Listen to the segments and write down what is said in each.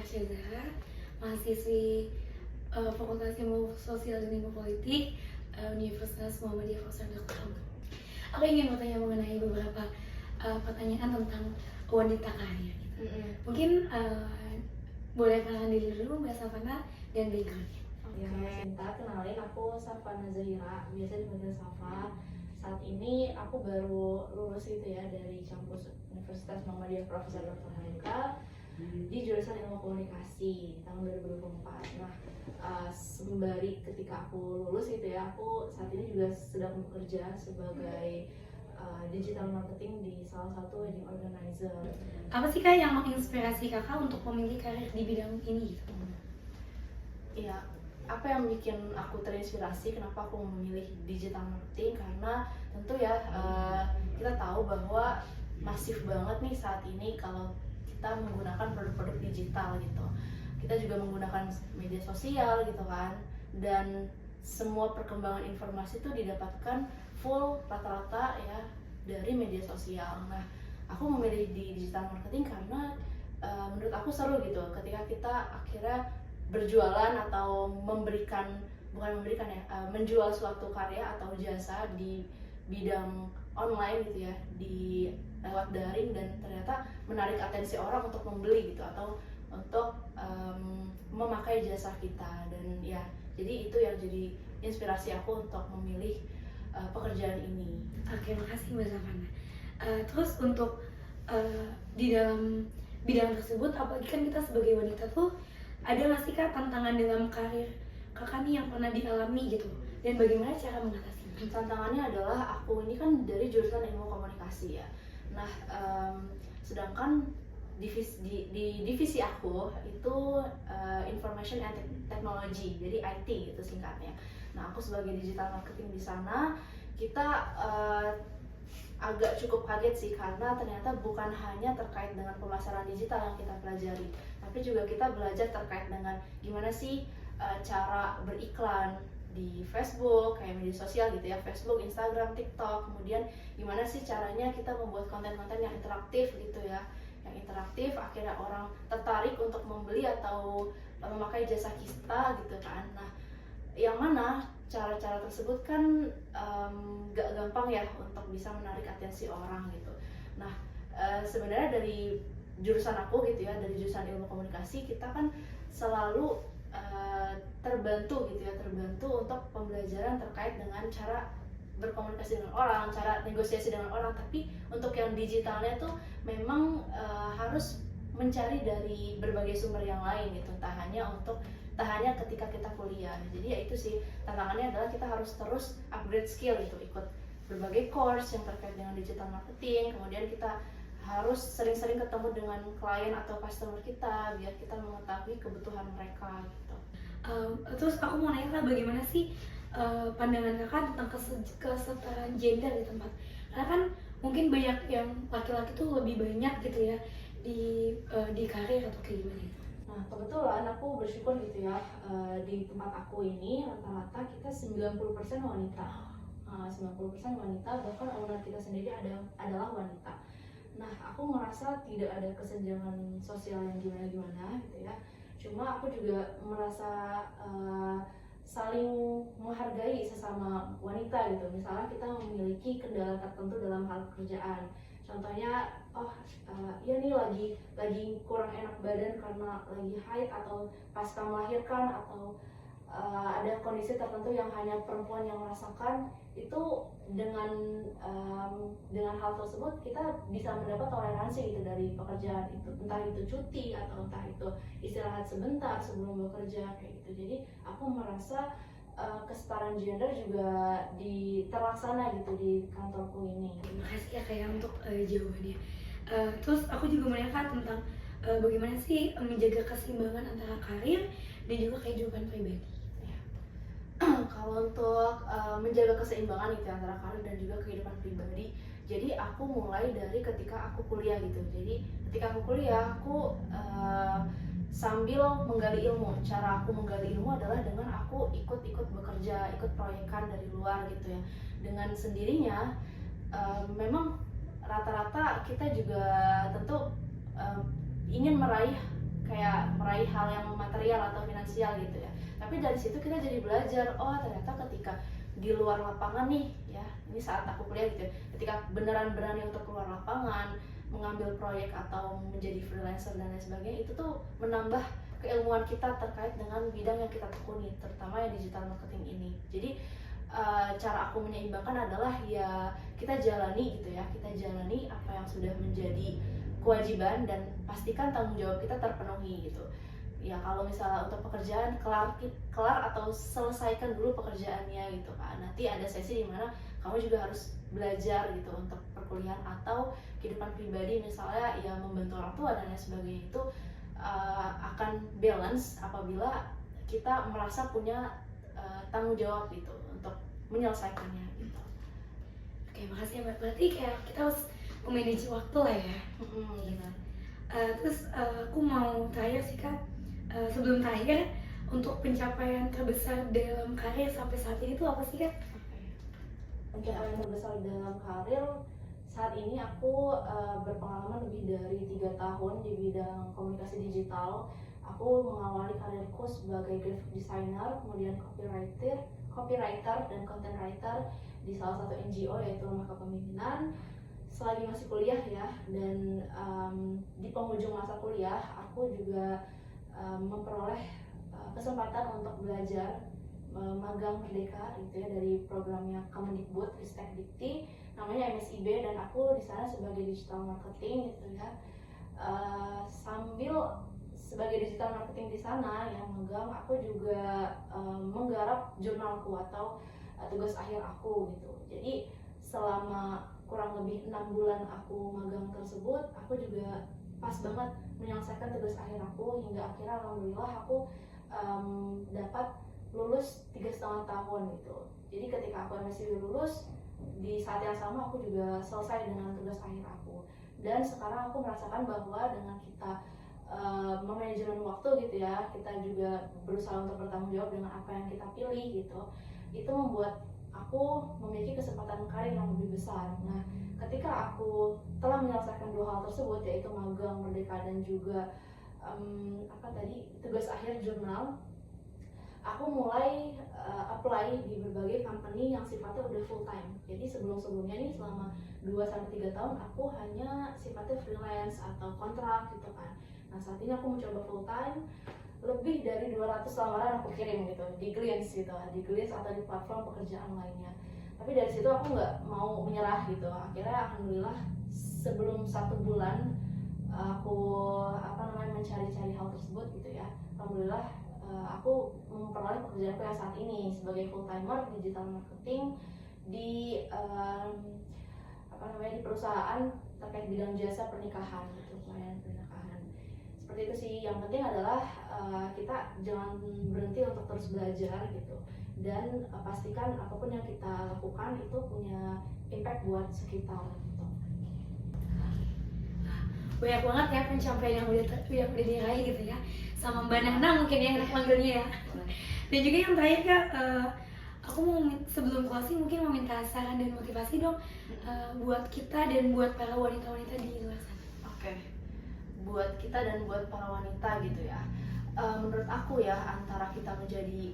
Tasya Zahra, mahasiswi Fakultas Ilmu Sosial dan Ilmu Politik Universitas Muhammadiyah Prof. Dr. Hamka. Aku ingin bertanya mengenai beberapa pertanyaan tentang wanita kaya. Gitu. Mungkin boleh kenalan diri dulu Mbak Safana dan backgroundnya. Ya, Sinta, kenalin aku Safana Zahira, biasa dipanggil Safa. Saat ini aku baru lulus gitu ya dari kampus Universitas Muhammadiyah Prof. Dr. Hamka di jurusan Ilmu Komunikasi tahun 2024. Nah, sembari ketika aku lulus gitu ya, aku saat ini juga sedang bekerja sebagai digital marketing di salah satu wedding organizer. Apa sih Kak yang menginspirasi Kakak untuk memilih karir di bidang ini gitu? Iya, apa yang bikin aku terinspirasi kenapa aku memilih digital marketing, karena tentu ya kita tahu bahwa masif banget nih saat ini kalau kita menggunakan produk-produk digital gitu. Kita juga menggunakan media sosial gitu kan, dan semua perkembangan informasi itu didapatkan full rata-rata ya dari media sosial. Nah, aku memilih di digital marketing karena menurut aku seru gitu ketika kita akhirnya berjualan atau menjual suatu karya atau jasa di bidang online gitu ya, di lewat daring, dan ternyata menarik atensi orang untuk membeli gitu atau untuk memakai jasa kita. Dan ya, jadi itu yang jadi inspirasi aku untuk memilih pekerjaan ini. Oke, makasih Mbak Safana. Terus untuk di dalam bidang tersebut, apalagi kan kita sebagai wanita tuh ada nggak sih Kak tantangan dalam karir Kakak nih yang pernah dialami gitu, dan bagaimana cara mengatasinya? Tantangannya adalah aku ini kan dari jurusan ilmu komunikasi ya. Nah, sedangkan di divisi aku itu information and technology, jadi IT gitu singkatnya. Nah, aku sebagai digital marketing di sana, kita agak cukup kaget sih, karena ternyata bukan hanya terkait dengan pemasaran digital yang kita pelajari, tapi juga kita belajar terkait dengan gimana sih cara beriklan di Facebook, kayak media sosial gitu ya, Facebook, Instagram, TikTok. Kemudian gimana sih caranya kita membuat konten-konten yang interaktif gitu ya, yang interaktif akhirnya orang tertarik untuk membeli atau memakai jasa kita gitu kan. Nah, yang mana cara-cara tersebut kan gak gampang ya untuk bisa menarik atensi orang gitu. Nah, sebenarnya dari jurusan aku gitu ya, dari jurusan ilmu komunikasi, kita kan selalu terbantu gitu ya, terbantu untuk pembelajaran terkait dengan cara berkomunikasi dengan orang, cara negosiasi dengan orang. Tapi untuk yang digitalnya tuh memang harus mencari dari berbagai sumber yang lain gitu, tak hanya ketika kita kuliah. Jadi ya itu sih tantangannya, adalah kita harus terus upgrade skill gitu, ikut berbagai course yang terkait dengan digital marketing. Kemudian kita harus sering-sering ketemu dengan klien atau customer kita biar kita mengetahui kebutuhan mereka gitu. Terus aku mau nanya Kak, bagaimana sih pandangan Kakak tentang kesetaraan gender di tempat? Karena kan mungkin banyak yang laki-laki tuh lebih banyak gitu ya di karir atau kayak gimana gitu. Nah, kebetulan aku bersyukur gitu ya, di tempat aku ini rata-rata kita 90% wanita. 90% wanita, bahkan owner kita sendiri adalah wanita. Nah, aku merasa tidak ada kesenjangan sosial yang gimana-gimana gitu ya. Cuma aku juga merasa saling menghargai sesama wanita gitu. Misalnya kita memiliki kendala tertentu dalam hal pekerjaan. Contohnya, ya nih lagi kurang enak badan karena lagi haid atau pasca melahirkan, atau ada kondisi tertentu yang hanya perempuan yang merasakan itu. Dengan hal tersebut kita bisa mendapat toleransi gitu dari pekerjaan itu, entah itu cuti atau entah itu istirahat sebentar sebelum bekerja kayak gitu. Jadi aku merasa kesetaraan gender juga terlaksana gitu di kantorku ini. Terima kasih ya Kak untuk jawabannya. Terus aku juga mau nanya Kak tentang bagaimana sih menjaga keseimbangan antara karir dan juga kehidupan pribadi. Kalau untuk menjaga keseimbangan itu antara karir dan juga kehidupan pribadi, jadi aku mulai dari ketika aku kuliah gitu. Jadi ketika aku kuliah, aku sambil menggali ilmu. Cara aku menggali ilmu adalah dengan aku ikut bekerja, ikut proyekan dari luar gitu ya. Dengan sendirinya, memang rata-rata kita juga tentu ingin meraih kayak meraih hal yang material atau finansial gitu ya. Tapi dari situ kita jadi belajar, oh ternyata ketika di luar lapangan nih ya, ini saat aku kuliah gitu ya, ketika beneran berani untuk keluar lapangan, mengambil proyek atau menjadi freelancer dan lain sebagainya, itu tuh menambah keilmuan kita terkait dengan bidang yang kita tekuni, terutama yang digital marketing ini. Jadi cara aku menyeimbangkan adalah ya kita jalani gitu ya, kita jalani apa yang sudah menjadi kewajiban dan pastikan tanggung jawab kita terpenuhi gitu. Ya kalau misalnya untuk pekerjaan kelar atau selesaikan dulu pekerjaannya gitu kan. Nanti ada sesi di mana kamu juga harus belajar gitu untuk perkuliahan atau kehidupan pribadi, misalnya ya membantu orang tua dan lain sebagainya, itu akan balance apabila kita merasa punya tanggung jawab gitu untuk menyelesaikannya gitu. Oke, makasih Mbak. Berarti kayak kita harus memanage waktu lah ya. Benar. Terus aku mau tanya sih Kak, sebelum terakhir, untuk pencapaian terbesar dalam karir sampai saat ini itu apa sih Kak? Pencapaian terbesar dalam karir saat ini, aku berpengalaman lebih dari 3 tahun di bidang komunikasi digital. Aku mengawali karirku sebagai graphic designer, kemudian copywriter dan content writer di salah satu NGO yaitu Lembaga Kepemimpinan selagi masih kuliah ya. Dan di penghujung masa kuliah aku juga memperoleh kesempatan untuk belajar magang merdeka gitu ya dari programnya Kemendikbud Ristek Dikti, namanya MSIB, dan aku di sana sebagai digital marketing gitu ya. Sambil sebagai digital marketing di sana yang magang, aku juga menggarap jurnalku atau tugas akhir aku gitu. Jadi selama kurang lebih 6 bulan aku magang tersebut, aku juga pas banget menyelesaikan tugas akhir aku, hingga akhirnya alhamdulillah aku dapat lulus 3,5 tahun gitu. Jadi ketika aku MSIB lulus, di saat yang sama aku juga selesai dengan tugas akhir aku. Dan sekarang aku merasakan bahwa dengan kita memanajemen waktu gitu ya, kita juga berusaha untuk bertanggung jawab dengan apa yang kita pilih gitu, itu membuat aku memiliki kesempatan karir yang lebih besar. Nah, ketika aku telah menyelesaikan 2 hal tersebut, yaitu magang merdeka dan juga tugas akhir jurnal, aku mulai apply di berbagai company yang sifatnya udah full time. Jadi sebelumnya nih selama 2-3 tahun aku hanya sifatnya freelance atau kontrak gitu kan. Nah, saat ini aku mencoba full time. Lebih dari 200 lamaran aku kirim gitu di Glints gitu, di Glints atau di platform pekerjaan lainnya. Tapi dari situ aku nggak mau menyerah gitu. Akhirnya alhamdulillah sebelum 1 bulan aku mencari-cari hal tersebut gitu ya, alhamdulillah aku memperoleh pekerjaanku yang saat ini sebagai full timer digital marketing di di perusahaan terkait bidang jasa pernikahan gitu, pelayanan pernikahan. Seperti itu sih. Yang penting adalah kita jangan berhenti untuk terus belajar gitu, dan pastikan apapun yang kita lakukan itu punya impact buat sekitar gitu. Banyak banget ya pencapaian yang udah diraih gitu ya, sama Mbak Nana mungkin ya kita panggilnya ya. Dan juga yang terakhir Kak, aku mau sebelum closing mungkin mau minta saran dan motivasi dong buat kita dan buat para wanita-wanita di luar sana. Oke. Buat kita dan buat para wanita gitu ya. Menurut aku ya, antara kita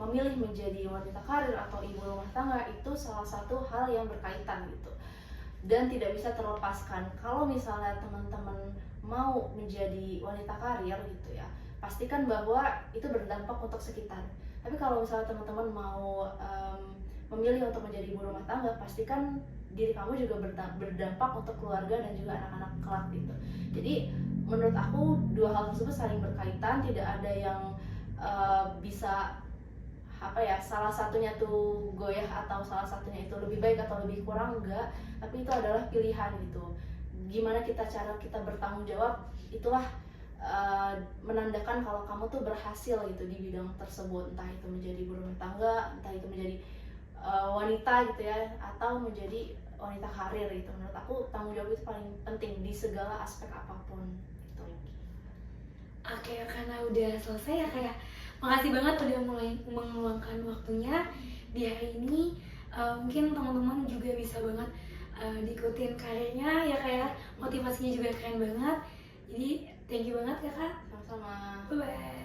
memilih menjadi wanita karir atau ibu rumah tangga itu salah satu hal yang berkaitan gitu. Dan tidak bisa terlepaskan. Kalau misalnya teman-teman mau menjadi wanita karir gitu ya, pastikan bahwa itu berdampak untuk sekitar. Tapi kalau misalnya teman-teman mau memilih untuk menjadi ibu rumah tangga, pastikan diri kamu juga berdampak untuk keluarga dan juga anak-anak kelak gitu. Jadi menurut aku 2 hal tersebut saling berkaitan, tidak ada yang bisa salah satunya tuh goyah atau salah satunya itu lebih baik atau lebih kurang, enggak. Tapi itu adalah pilihan gitu. Gimana cara kita bertanggung jawab, itulah menandakan kalau kamu tuh berhasil gitu di bidang tersebut, entah itu menjadi ibu rumah tangga, entah itu menjadi wanita gitu ya, atau menjadi wanita karir gitu. Menurut aku tanggung jawab itu paling penting di segala aspek apapun gitu. Oke, karena udah selesai ya Kak, makasih banget udah mulai meluangkan waktunya di hari ini. Mungkin teman-teman juga bisa banget diikutin karirnya ya Kak, motivasinya juga keren banget. Jadi thank you banget ya Kak. Sama-sama. Bye-bye.